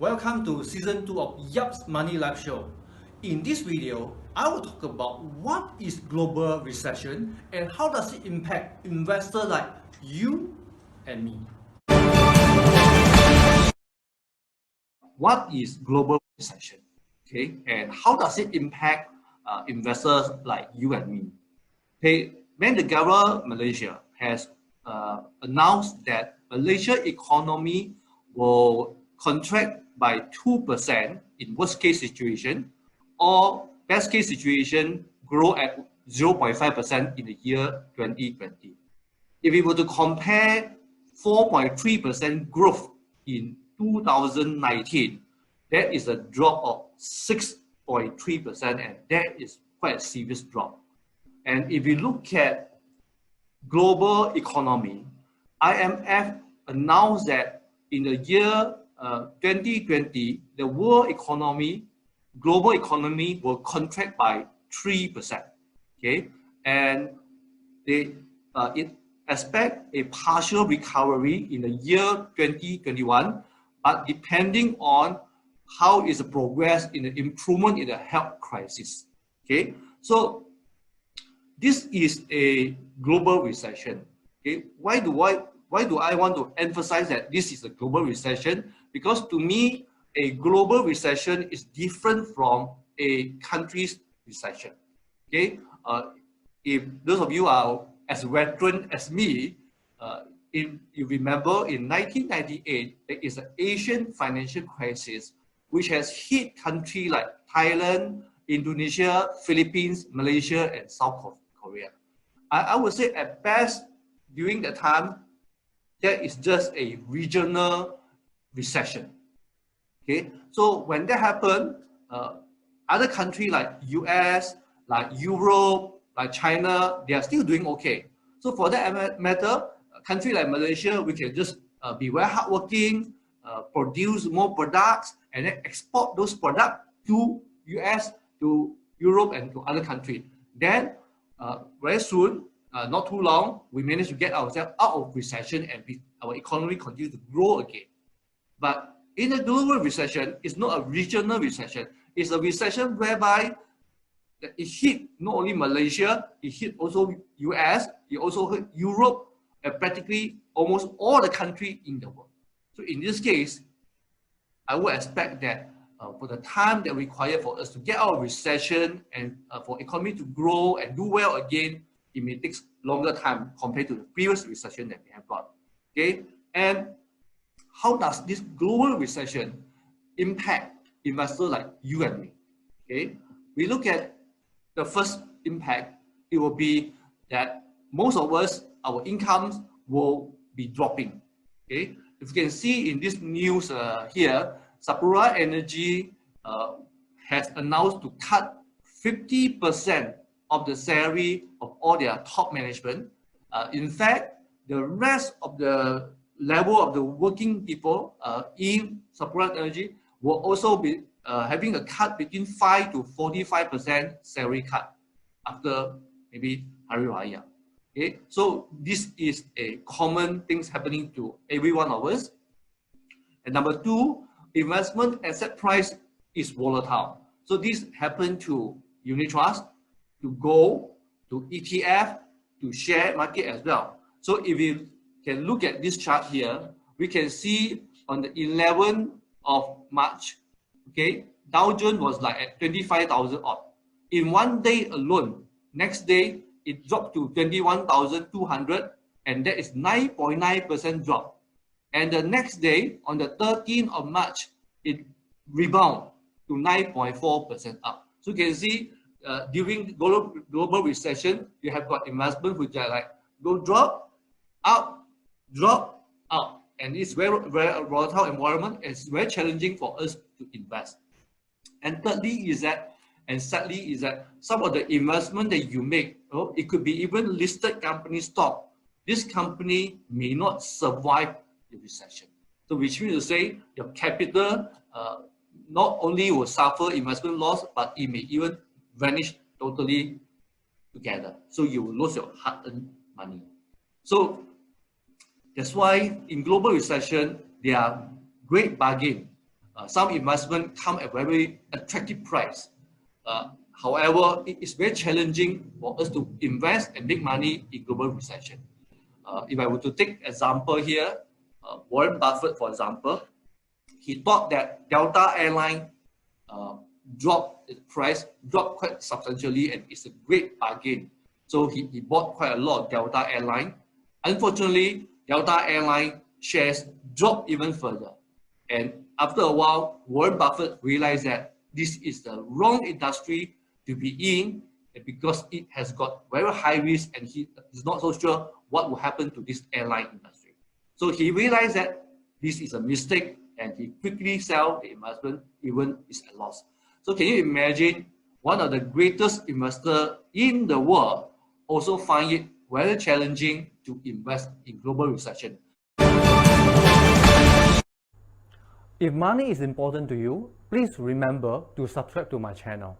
Welcome to Season 2 of Yap's Money Life Show. In this video, I will talk about what is global recession and how does it impact investors like you and me. What is global recession? Okay, and how does it impact investors like you and me? Okay, when the government of Malaysia has announced that Malaysia economy will contract by 2% in worst case situation, or best case situation grow at 0.5% in the year 2020. If we were to compare 4.3% growth in 2019, that is a drop of 6.3%, and that is quite a serious drop. And if you look at global economy, IMF announced that in the year 2020, the world economy, global economy will contract by 3%. Okay, and they expect a partial recovery in the year 2021, but depending on how is the progress in the improvement in the health crisis. Okay, so this is a global recession. Okay, why do I want to emphasize that this is a global recession? Because to me, a global recession is different from a country's recession. Okay, if those of you are as veteran as me, if you remember in 1998, there is an Asian financial crisis which has hit countries like Thailand, Indonesia, Philippines, Malaysia, and South Korea. I would say at best during that time, that is just a regional recession. Okay, so when that happened, other countries like US, like Europe, like China, they are still doing okay. So for that matter, a country like Malaysia, we can just be very hardworking, produce more products, and then export those products to US, to Europe, and to other countries. Then very soon, not too long, we managed to get ourselves out of recession and our economy continues to grow again. But in a global recession, it's not a regional recession. It's a recession whereby it hit not only Malaysia, it hit also US, it also hit Europe, and practically almost all the countries in the world. So in this case, I would expect that for the time that required for us to get out of recession and for economy to grow and do well again, it may take longer time compared to the previous recession that we have got. Okay, and how does this global recession impact investors like you and me? Okay, we look at the first impact, it will be that most of us, our incomes will be dropping. Okay, if you can see in this news here, Sapura Energy has announced to cut 50% of the salary of all their top management. In fact, the rest of the level of the working people in Sapura Energy will also be having a cut between 5 to 45% salary cut after maybe Hari Raya. Okay, so this is a common thing happening to every one of us. And number two, investment asset price is volatile. So this happened to unit trust, to gold, to ETF, to share market as well. So if you can look at this chart here, we can see on the 11th of March, okay, Dow Jones was like at 25,000 odd. In one day alone, next day, it dropped to 21,200, and that is 9.9% drop. And the next day, on the 13th of March, it rebound to 9.4% up. So you can see during global recession, you have got investment which are like go drop, up, drop, out. And it's very volatile environment. It's very challenging for us to invest. And thirdly is that, and sadly is that some of the investment that you make, it could be even listed company stock. This company may not survive the recession. So which means to say your capital not only will suffer investment loss, but it may even vanish totally together. So you will lose your hard-earned money. So that's why in global recession, there are great bargain Some investment come at very attractive price. However, it is very challenging for us to invest and make money in global recession. If I were to take example here, Warren Buffett, for example, he thought that Delta Airline dropped quite substantially, and it's a great bargain. So he bought quite a lot of Delta Airline. Unfortunately, Delta Airline shares dropped even further. And after a while, Warren Buffett realized that this is the wrong industry to be in, because it has got very high risk, and he is not so sure what will happen to this airline industry. So he realized that this is a mistake, and he quickly sell the investment, even it's a loss. So can you imagine, one of the greatest investors in the world also find it very challenging to invest in global recession. If money is important to you, please remember to subscribe to my channel.